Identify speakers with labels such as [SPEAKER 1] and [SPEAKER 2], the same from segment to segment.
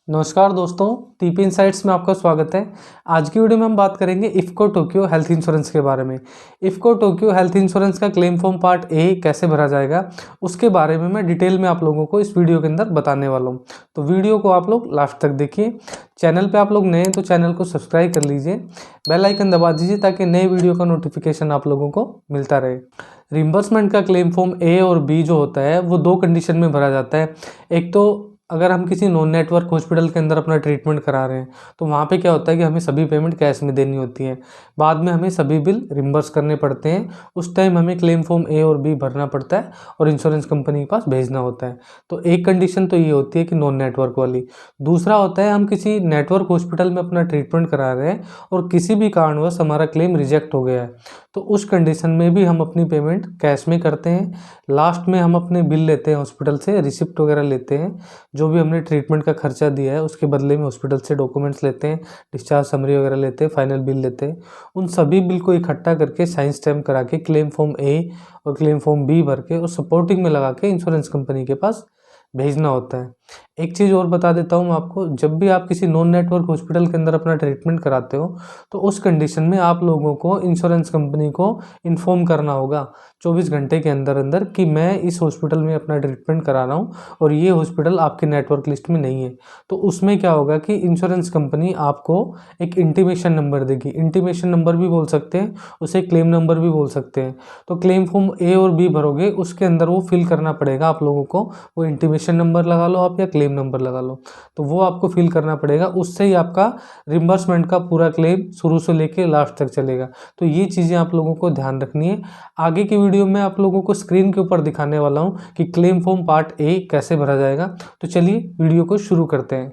[SPEAKER 1] नमस्कार दोस्तों, TP insights में आपका स्वागत है। आज की वीडियो में हम बात करेंगे इफ़को टोक्यो हेल्थ इंश्योरेंस के बारे में। इफ़को टोक्यो हेल्थ इंश्योरेंस का क्लेम फॉर्म पार्ट ए कैसे भरा जाएगा, उसके बारे में मैं डिटेल में आप लोगों को इस वीडियो के अंदर बताने वाला हूं। तो वीडियो को आप लोग लास्ट तक देखिए। चैनल पे आप लोग नए हैं तो चैनल को सब्सक्राइब कर लीजिए, बेल आइकन दबा दीजिए ताकि नए वीडियो का नोटिफिकेशन आप लोगों को मिलता रहे। रिम्बर्समेंट का क्लेम फॉर्म ए और बी जो होता है वो दो कंडीशन में भरा जाता है। एक तो अगर हम किसी नॉन नेटवर्क हॉस्पिटल के अंदर अपना ट्रीटमेंट करा रहे हैं तो वहाँ पे क्या होता है कि हमें सभी पेमेंट कैश में देनी होती है, बाद में हमें सभी बिल रिम्बर्स करने पड़ते हैं। उस टाइम हमें क्लेम फॉर्म ए और बी भरना पड़ता है और इंश्योरेंस कंपनी के पास भेजना होता है। तो एक कंडीशन तो ये होती है कि नॉन नेटवर्क वाली। दूसरा होता है हम किसी नेटवर्क हॉस्पिटल में अपना ट्रीटमेंट करा रहे हैं और किसी भी कारणवश हमारा क्लेम रिजेक्ट हो गया है, तो उस कंडीशन में भी हम अपनी पेमेंट कैश में करते हैं। लास्ट में हम अपने बिल लेते हैं हॉस्पिटल से, रिसिप्ट वगैरह लेते हैं, जो भी हमने ट्रीटमेंट का खर्चा दिया है उसके बदले में हॉस्पिटल से डॉक्यूमेंट्स लेते हैं, डिस्चार्ज समरी वगैरह लेते हैं, फाइनल बिल लेते हैं। उन सभी बिल को इकट्ठा करके साइन स्टैम्प करा के क्लेम फॉर्म ए और क्लेम फॉर्म बी भर के और सपोर्टिंग में लगा के इंश्योरेंस कंपनी के पास भेजना होता है। एक चीज़ और बता देता हूँ आपको, जब भी आप किसी नॉन नेटवर्क हॉस्पिटल के अंदर अपना ट्रीटमेंट कराते हो तो उस कंडीशन में आप लोगों को इंश्योरेंस कंपनी को इन्फॉर्म करना होगा 24 घंटे के अंदर अंदर कि मैं इस हॉस्पिटल में अपना ट्रीटमेंट करा रहा हूँ और ये हॉस्पिटल आपके नेटवर्क लिस्ट में नहीं है। तो उसमें क्या होगा कि इंश्योरेंस कंपनी आपको एक इंटीमेशन नंबर देगी। इंटीमेशन नंबर भी बोल सकते हैं, उसे क्लेम नंबर भी बोल सकते हैं। तो क्लेम फॉर्म ए और बी भरोगे उसके अंदर वो फिल करना पड़ेगा आप लोगों को। वो इंटीमेशन नंबर लगा लो आप या क्लेम नंबर लगा लो, तो वो आपको फिल करना पड़ेगा। उससे ही आपका रिम्बर्समेंट का पूरा क्लेम शुरू से लेके लास्ट तक चलेगा। तो ये चीज़ें आप लोगों को ध्यान रखनी है। आगे की वीडियो में आप लोगों को स्क्रीन के ऊपर दिखाने वाला हूँ कि क्लेम फॉर्म पार्ट ए कैसे भरा जाएगा। तो चलिए वीडियो को शुरू करते हैं।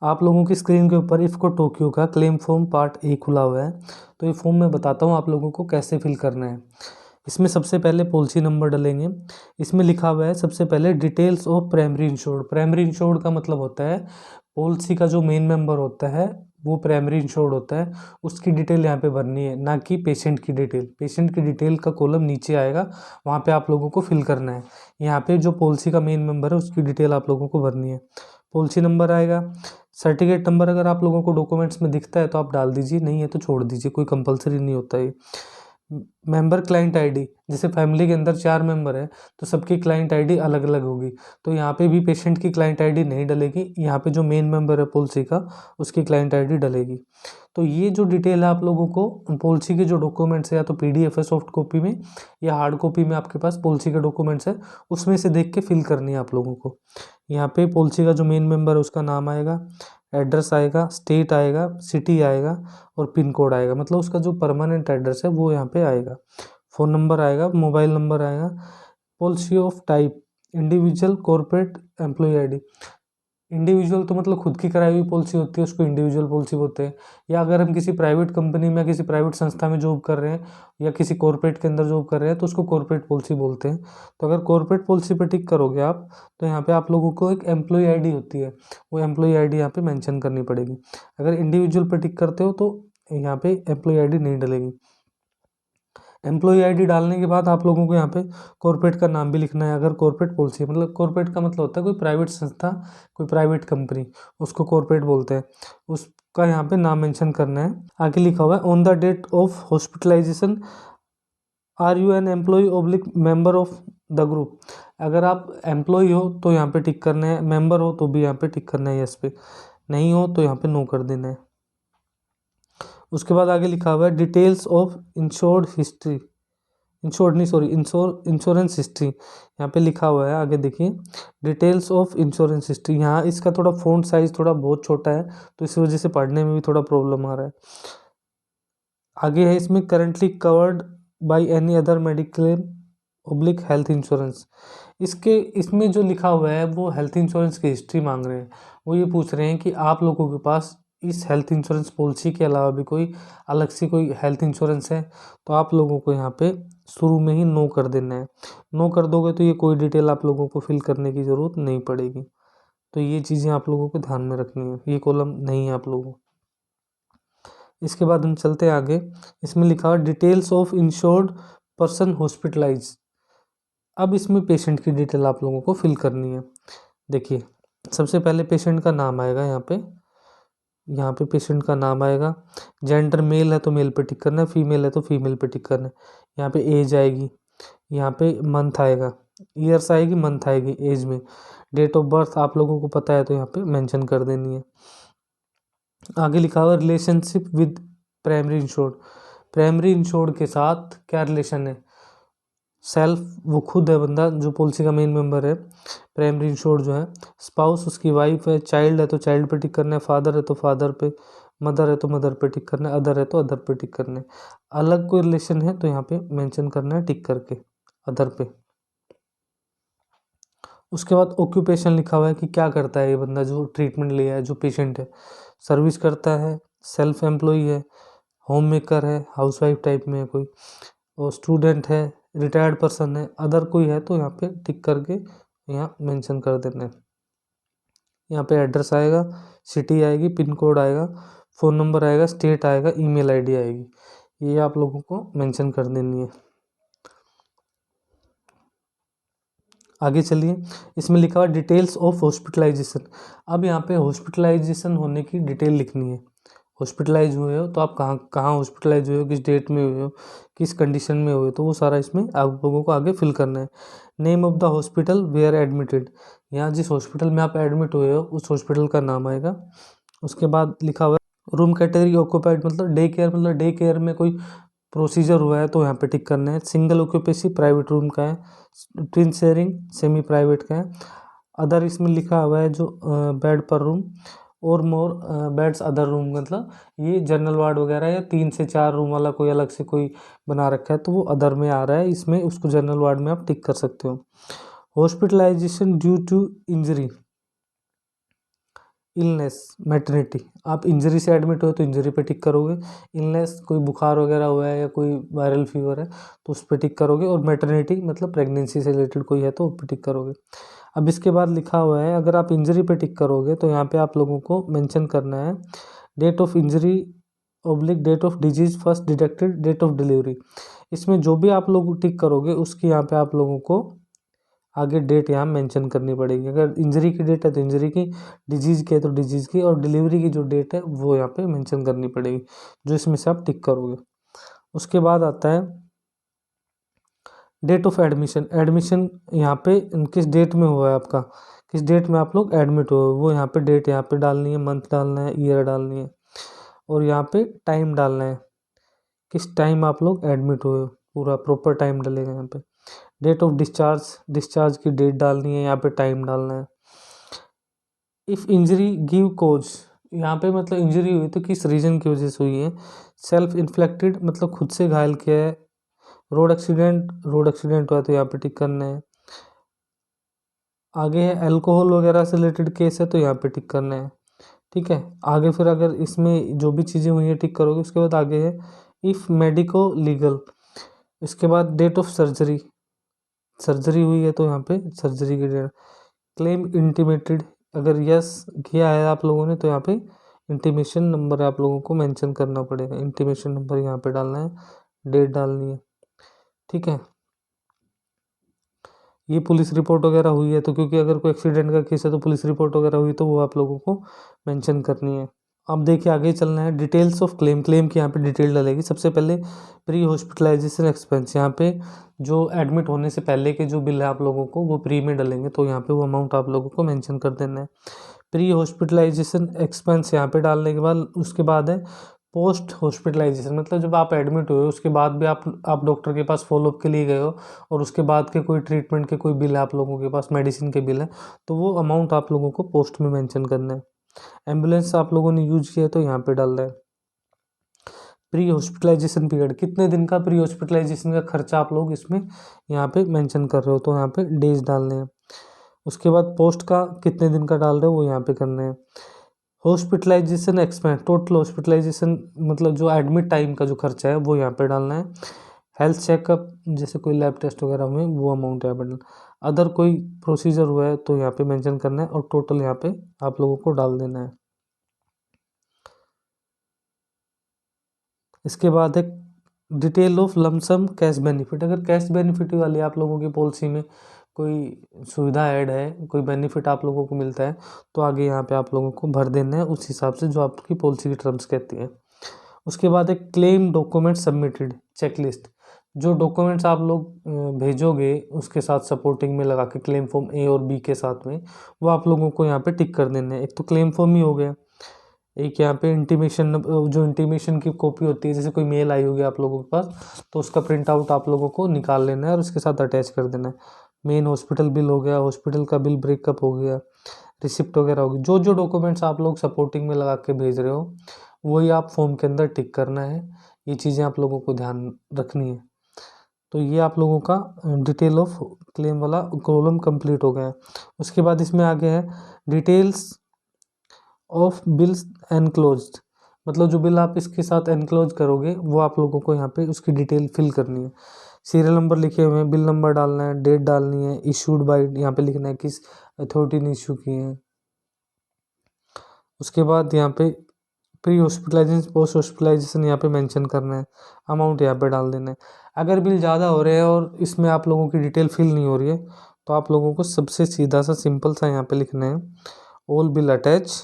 [SPEAKER 1] आप लोगों की स्क्रीन के ऊपर इफ़को टोक्यो का क्लेम फॉर्म पार्ट ए खुला हुआ है। तो ये फॉर्म मैं बताता हूँ आप लोगों को कैसे फिल करना है। इसमें सबसे पहले पॉलिसी नंबर डालेंगे। इसमें लिखा हुआ है सबसे पहले details of primary insured. Primary insured का मतलब होता है पॉलिसी का जो मेन मेंबर होता है वो प्राइमरी इंश्योर्ड होता है, उसकी डिटेल यहाँ पे भरनी है, ना कि पेशेंट की डिटेल। पेशेंट की डिटेल का कॉलम नीचे आएगा, वहाँ पे आप लोगों को फिल करना है। यहाँ पे जो पॉलिसी का मेन मेंबर है उसकी डिटेल आप लोगों को भरनी है। पॉलिसी नंबर आएगा, सर्टिफिकेट नंबर अगर आप लोगों को डॉक्यूमेंट्स में दिखता है तो आप डाल दीजिए, नहीं है तो छोड़ दीजिए, कोई कंपलसरी नहीं होता है। मेंबर क्लाइंट आईडी, जैसे फैमिली के अंदर 4 मेंबर है तो सबकी क्लाइंट आईडी अलग अलग होगी, तो यहाँ पे भी पेशेंट की क्लाइंट आईडी नहीं डलेगी, यहाँ पे जो मेन मेंबर है पॉलिसी का उसकी क्लाइंट आईडी डलेगी। तो ये जो डिटेल है आप लोगों को पॉलिसी के जो डॉक्यूमेंट्स है, या तो पीडीएफ है सॉफ्ट कॉपी में या हार्ड कॉपी में आपके पास पॉलिसी के डॉक्यूमेंट्स है, उसमें से देख के फिल करनी है आप लोगों को। यहाँ पे पॉलिसी का जो मेन मेंबर है उसका नाम आएगा, एड्रेस आएगा, स्टेट आएगा, सिटी आएगा और पिन कोड आएगा, मतलब उसका जो परमानेंट एड्रेस है वो यहाँ पे आएगा। फ़ोन नंबर आएगा, मोबाइल नंबर आएगा। Policy of type individual, corporate, employee ID. Individual तो मतलब खुद की कराई हुई पॉलिसी होती है, उसको इंडिविजुअल पॉलिसी बोलते हैं। या अगर हम किसी प्राइवेट कंपनी में, किसी प्राइवेट संस्था में जॉब कर रहे हैं या किसी कॉर्पोरेट के अंदर जॉब कर रहे हैं तो उसको कॉर्पोरेट पॉलिसी बोलते हैं। तो अगर कॉर्पोरेट पॉलिसी पे टिक करोगे आप तो यहाँ पे आप लोगों को एक एम्प्लॉय आईडी होती है, वो एम्प्लॉय आईडी यहाँ पे मेंशन करनी पड़ेगी। अगर इंडिविजुअल पे टिक करते हो तो यहाँ पे एम्प्लॉय आईडी नहीं डलेगी। एम्प्लॉई आईडी डालने के बाद आप लोगों को यहाँ पे कॉर्पोरेट का नाम भी लिखना है। अगर कॉर्पोरेट पॉलिसी, मतलब कॉर्पोरेट का मतलब होता है कोई प्राइवेट संस्था, कोई प्राइवेट कंपनी, उसको कॉर्पोरेट बोलते हैं, उसका यहाँ पे नाम मेंशन करना है। आगे लिखा हुआ है on the date of hospitalization are you an employee oblique member of the group. अगर आप एम्प्लॉय हो तो यहाँ पे टिक करना है, मेंबर हो तो भी यहाँ पे टिक करना है यस पे, नहीं हो तो यहाँ पे नो कर देना है। उसके बाद आगे लिखा हुआ है details of insured history, insured नहीं सॉरी इंश्योरेंस हिस्ट्री, यहाँ पे लिखा हुआ है आगे देखिए डिटेल्स ऑफ इंश्योरेंस हिस्ट्री। यहाँ इसका थोड़ा फ़ॉन्ट साइज थोड़ा बहुत छोटा है तो इस वजह से पढ़ने में भी थोड़ा प्रॉब्लम आ रहा है। आगे है इसमें currently covered by any other mediclaim oblique health insurance. इसमें जो लिखा हुआ है वो हेल्थ इंश्योरेंस की हिस्ट्री मांग रहे हैं। वो ये पूछ रहे हैं कि आप लोगों के पास इस हेल्थ इंश्योरेंस पॉलिसी के अलावा भी कोई अलग से कोई हेल्थ इंश्योरेंस है, तो आप लोगों को यहाँ पे शुरू में ही नो कर देना है। नो कर दोगे तो ये कोई डिटेल आप लोगों को फिल करने की ज़रूरत नहीं पड़ेगी। तो ये चीज़ें आप लोगों को ध्यान में रखनी है, ये कॉलम नहीं है आप लोगों को। इसके बाद हम चलते हैं आगे। इसमें लिखा हुआ details of insured person hospitalize. अब इसमें पेशेंट की डिटेल आप लोगों को फिल करनी है। देखिए, सबसे पहले पेशेंट का नाम आएगा यहाँ पे पेशेंट का नाम आएगा। जेंडर मेल है तो मेल पे टिक करना है, फीमेल है तो फीमेल पे टिक करना है। यहाँ पे एज आएगी, यहाँ पे मंथ आएगा, ईयर्स आएगी, मंथ आएगी एज में। डेट ऑफ बर्थ आप लोगों को पता है तो यहाँ पे मेंशन कर देनी है। आगे लिखा हुआ relationship with primary insured. Primary insured के साथ क्या रिलेशन है? सेल्फ, वो खुद है बंदा जो पॉलिसी का मेन मेंबर है। प्राइमरी इंश्योर्ड जो है, स्पाउस उसकी वाइफ है, चाइल्ड है तो चाइल्ड पे टिक करना है, फादर है तो फादर पे, मदर है तो मदर पे टिक करना है, अदर है तो अदर पे टिक करना है। अलग कोई रिलेशन है तो यहाँ पे मेंशन करना है टिक करके अदर पे। उसके बाद ऑक्यूपेशन लिखा हुआ है कि क्या करता है ये बंदा जो ट्रीटमेंट लिया है, जो पेशेंट है। सर्विस करता है, सेल्फ एम्प्लॉय है, होम मेकर है, हाउसवाइफ टाइप में है कोई, और स्टूडेंट है, रिटायर्ड पर्सन है, अदर कोई है तो यहाँ पे टिक करके यहाँ मेंशन कर देना है। यहाँ पे एड्रेस आएगा, सिटी आएगी, पिन कोड आएगा, फ़ोन नंबर आएगा, स्टेट आएगा, ईमेल आईडी आएगी। ये आप लोगों को मेंशन कर देनी है। आगे चलिए, इसमें लिखा हुआ डिटेल्स ऑफ हॉस्पिटलाइजेशन। अब यहाँ पे हॉस्पिटलाइजेशन होने की डिटेल लिखनी है। हॉस्पिटलाइज हुए हो तो आप कहाँ कहाँ हॉस्पिटलाइज हुए हो, किस डेट में हुए हो, किस कंडीशन में हुए हो, तो वो सारा इसमें आप लोगों को आगे फिल करना है। Name of the hospital where admitted, यहाँ जिस हॉस्पिटल में आप एडमिट हुए हो उस हॉस्पिटल का नाम आएगा। उसके बाद लिखा हुआ है रूम कैटेगरी ऑक्यूपाइड, मतलब डे केयर, मतलब डे केयर में कोई प्रोसीजर हुआ है तो यहाँ पे टिक करना है। सिंगल ऑक्यूपेसी प्राइवेट रूम का है, ट्विन शेयरिंग सेमी प्राइवेट का है। अदर इसमें लिखा हुआ है जो बेड पर रूम और मोर बेड्स अदर रूम, मतलब ये जनरल वार्ड वगैरह या 3 से 4 रूम वाला कोई अलग से कोई बना रखा है तो वो अदर में आ रहा है, इसमें उसको जनरल वार्ड में आप टिक कर सकते हो। Hospitalization due to injury, illness, maternity, आप इंजरी से एडमिट हो तो इंजरी पे टिक करोगे। इलनेस, कोई बुखार वगैरह हुआ है या कोई वायरल फीवर है तो उस पर टिक करोगे। और मैटरनिटी मतलब प्रेगनेंसी से रिलेटेड कोई है तो उस पर टिक करोगे। अब इसके बाद लिखा हुआ है अगर आप इंजरी पे टिक करोगे तो यहाँ पे आप लोगों को मेंशन करना है date of injury oblique date of disease first detected, date of delivery. इसमें जो भी आप लोग टिक करोगे उसकी यहाँ पे आप लोगों को आगे डेट यहाँ मेंशन करनी पड़ेगी। अगर इंजरी की डेट है तो इंजरी की, डिजीज़ की है तो डिजीज़ की, और डिलीवरी की जो डेट है वो यहाँ पे मेंशन करनी पड़ेगी, जो इसमें से आप टिक करोगे। उसके बाद आता है डेट ऑफ एडमिशन। एडमिशन यहाँ पे किस डेट में हुआ है आपका, किस डेट में आप लोग एडमिट हुए वो यहाँ पे डेट यहाँ पे डालनी है, मंथ डालना है, ईयर डालनी है, और यहाँ पे टाइम डालना है, किस टाइम आप लोग एडमिट हुए हो, पूरा प्रॉपर टाइम डलेगा यहाँ पे। डेट ऑफ डिस्चार्ज, डिस्चार्ज की डेट डालनी है, यहाँ पे टाइम डालना है। इफ़ इंजरी गिव कोज, यहाँ पे मतलब इंजरी हुई तो किस रीजन की वजह से हुई है। सेल्फ इन्फ्लेक्टेड मतलब खुद से घायल किया है। रोड एक्सीडेंट, रोड एक्सीडेंट हुआ तो यहाँ पे टिक करना है। आगे है अल्कोहल वगैरह से रिलेटेड केस है तो यहाँ पे टिक करना है। ठीक है, आगे फिर अगर इसमें जो भी चीज़ें हुई हैं टिक करोगे। उसके बाद आगे है इफ़ मेडिको लीगल, इसके बाद डेट ऑफ सर्जरी, सर्जरी हुई है तो यहाँ पे सर्जरी की डेट। क्लेम इंटीमेटेड, अगर यस किया है आप लोगों ने तो यहाँ पे इंटीमेशन नंबर आप लोगों को मेंशन करना पड़ेगा। इंटीमेशन नंबर यहाँ पे डालना है, डेट डालनी है। ठीक है, ये पुलिस रिपोर्ट वगैरह हुई है तो, क्योंकि अगर कोई एक्सीडेंट का केस है तो पुलिस रिपोर्ट वगैरह हुई तो वो आप लोगों को मेंशन करनी है। अब देखिए आगे चलना है डिटेल्स ऑफ क्लेम। क्लेम की यहाँ पे डिटेल डलेगी। सबसे पहले प्री हॉस्पिटलाइजेशन एक्सपेंस, यहाँ पे जो एडमिट होने से पहले के जो बिल है आप लोगों को वो प्री में डलेंगे तो यहाँ पे वो अमाउंट आप लोगों को मेंशन कर देना है। प्री हॉस्पिटलाइजेशन एक्सपेंस यहाँ पे डालने के बाद उसके बाद है पोस्ट हॉस्पिटलाइजेशन, मतलब जब आप एडमिट हुए उसके बाद भी आप डॉक्टर के पास फॉलोअप के लिए गए हो और उसके बाद के कोई ट्रीटमेंट के कोई बिल है आप लोगों के पास, मेडिसिन के बिल है, तो वो अमाउंट आप लोगों को पोस्ट में मेंशन करना है। एम्बुलेंस आप लोगों ने यूज किया तो यहाँ पे डालना है। प्री हॉस्पिटलाइजेशन पीरियड, कितने दिन का प्री हॉस्पिटलाइजेशन का खर्चा आप लोग इसमें यहाँ पे मेंशन कर रहे हो तो यहाँ पे डेज डालने हैं। उसके बाद पोस्ट का कितने दिन का डाल रहे हो वो यहाँ पे करना है। हॉस्पिटलाइजेशन एक्सपेंस, टोटल हॉस्पिटलाइजेशन मतलब जो एडमिट टाइम का जो खर्चा है वो यहाँ पे डालना है। हेल्थ चेकअप जैसे कोई लैब टेस्ट वगैरह हुए वो अमाउंट यहाँ पे डालना। अदर कोई प्रोसीजर हुआ है तो यहाँ पे मेंशन करना है और टोटल यहाँ पे आप लोगों को डाल देना है। इसके बाद है detail of lump sum cash benefit. अगर कैश बेनिफिट वाली आप लोगों की पॉलिसी में कोई सुविधा ऐड है, कोई बेनिफिट आप लोगों को मिलता है, तो आगे यहाँ पे आप लोगों को भर देना है उस हिसाब से जो आपकी पॉलिसी की टर्म्स कहती है। उसके बाद एक क्लेम डॉक्यूमेंट सबमिटेड चेकलिस्ट। जो डॉक्यूमेंट्स आप लोग भेजोगे उसके साथ सपोर्टिंग में लगा के क्लेम फॉर्म ए और बी के साथ में, वो आप लोगों को यहाँ पे टिक कर देना है। एक तो क्लेम फॉर्म ही हो गया, एक यहाँ पे इंटीमेशन, जो इंटीमेशन की कॉपी होती है, जैसे कोई मेल आई होगी आप लोगों के पास, तो उसका प्रिंट आउट आप लोगों को निकाल लेना है और उसके साथ अटैच कर देना है। मेन हॉस्पिटल बिल हो गया, हॉस्पिटल का बिल ब्रेकअप हो गया, रिसिप्ट वगैरह होगी। जो जो डॉक्यूमेंट्स आप लोग सपोर्टिंग में लगा के भेज रहे हो वही आप फॉर्म के अंदर टिक करना है। ये चीज़ें आप लोगों को ध्यान रखनी है। तो ये आप लोगों का डिटेल ऑफ क्लेम वाला कॉलम कंप्लीट हो गया है। उसके बाद इसमें आगे है डिटेल्स ऑफ बिल्स एनक्लोज्ड, मतलब जो बिल आप इसके साथ एनक्लोज करोगे वो आप लोगों को यहाँ पे उसकी डिटेल फिल करनी है। सीरियल नंबर लिखे हुए हैं, बिल नंबर डालना है, डेट डालनी है, इशूड बाय यहाँ पे लिखना है किस अथॉरिटी ने इशू किए हैं। उसके बाद यहाँ पे प्री हॉस्पिटलाइजेशन पोस्ट हॉस्पिटलाइजेशन यहाँ पे मेंशन करना है, अमाउंट यहाँ पे डाल देना है। अगर बिल ज़्यादा हो रहे हैं और इसमें आप लोगों की डिटेल फिल नहीं हो रही है, तो आप लोगों को सबसे सीधा सा सिंपल सा यहाँ पे लिखना है ऑल बिल अटैच,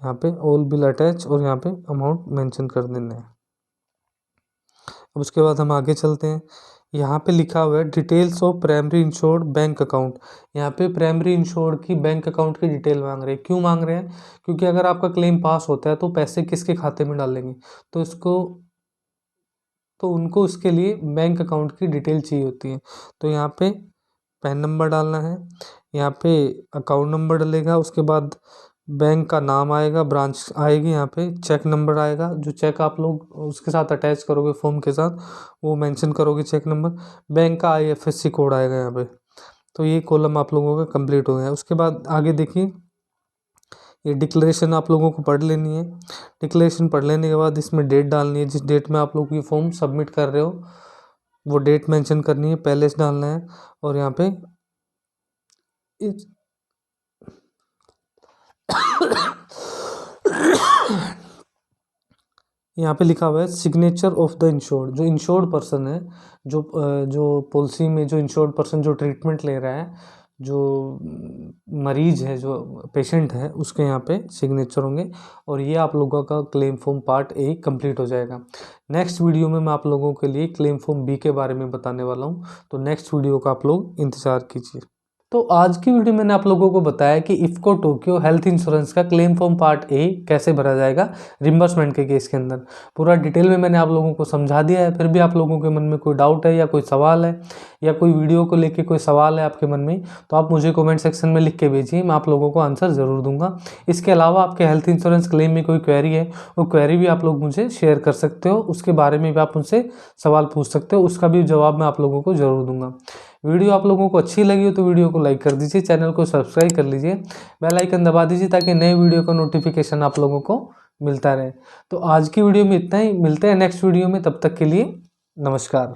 [SPEAKER 1] यहाँ पे ऑल बिल अटैच और यहाँ पे अमाउंट मेंशन कर देना है। अब उसके बाद हम आगे चलते हैं। यहाँ पे लिखा हुआ है details of primary insured bank account. यहाँ पे प्राइमरी इंश्योर्ड की बैंक अकाउंट की डिटेल मांग रहे हैं। क्यों मांग रहे हैं? क्योंकि अगर आपका क्लेम पास होता है तो पैसे किसके खाते में डालेंगे, तो उनको उसके लिए बैंक अकाउंट की डिटेल चाहिए होती है। तो यहाँ पे पैन नंबर डालना है, यहाँ पे अकाउंट नंबर डलेगा, उसके बाद बैंक का नाम आएगा, ब्रांच आएगी, यहाँ पे चेक नंबर आएगा, जो चेक आप लोग उसके साथ अटैच करोगे फॉर्म के साथ वो मेंशन करोगे चेक नंबर, बैंक का IFSC कोड आएगा यहाँ पे। तो ये कॉलम आप लोगों का कंप्लीट हो गया। उसके बाद आगे देखिए, ये डिक्लेरेशन आप लोगों को पढ़ लेनी है। डिक्लेरेशन पढ़ लेने के बाद इसमें डेट डालनी है, जिस डेट में आप लोग ये फॉर्म सबमिट कर रहे हो वो डेट मेंशन करनी है, पैलेस डालना है और यहाँ पे यहाँ पे लिखा हुआ है सिग्नेचर ऑफ द इंश्योर्ड। जो इंश्योर्ड पर्सन है, जो पॉलिसी में जो इंश्योर्ड पर्सन जो ट्रीटमेंट ले रहा है, जो मरीज है, जो पेशेंट है, उसके यहाँ पे सिग्नेचर होंगे और ये आप लोगों का claim form part A complete हो जाएगा। नेक्स्ट वीडियो में मैं आप लोगों के लिए क्लेम फॉर्म बी के बारे में बताने वाला हूँ, तो नेक्स्ट वीडियो का आप लोग इंतज़ार कीजिए। तो आज की वीडियो मैंने आप लोगों को बताया कि इफ़को टोक्यो हेल्थ इंश्योरेंस का क्लेम फॉर्म पार्ट ए कैसे भरा जाएगा रिम्बर्समेंट के केस के अंदर। पूरा डिटेल में मैंने आप लोगों को समझा दिया है। फिर भी आप लोगों के मन में कोई डाउट है या कोई सवाल है या कोई वीडियो को लेके कोई सवाल है आपके मन में, तो आप मुझे कमेंट सेक्शन में लिख के भेजिए, मैं आप लोगों को आंसर ज़रूर दूंगा। इसके अलावा आपके हेल्थ इंश्योरेंस क्लेम में कोई क्वेरी है, वो क्वेरी भी आप लोग मुझे शेयर कर सकते हो, उसके बारे में भी आप मुझसे सवाल पूछ सकते हो, उसका भी जवाब मैं आप लोगों को ज़रूर दूंगा। वीडियो आप लोगों को अच्छी लगी हो तो वीडियो को लाइक कर दीजिए, चैनल को सब्सक्राइब कर लीजिए, बेल आइकन दबा दीजिए ताकि नए वीडियो का नोटिफिकेशन आप लोगों को मिलता रहे। तो आज की वीडियो में इतना ही, मिलते हैं नेक्स्ट वीडियो में, तब तक के लिए नमस्कार।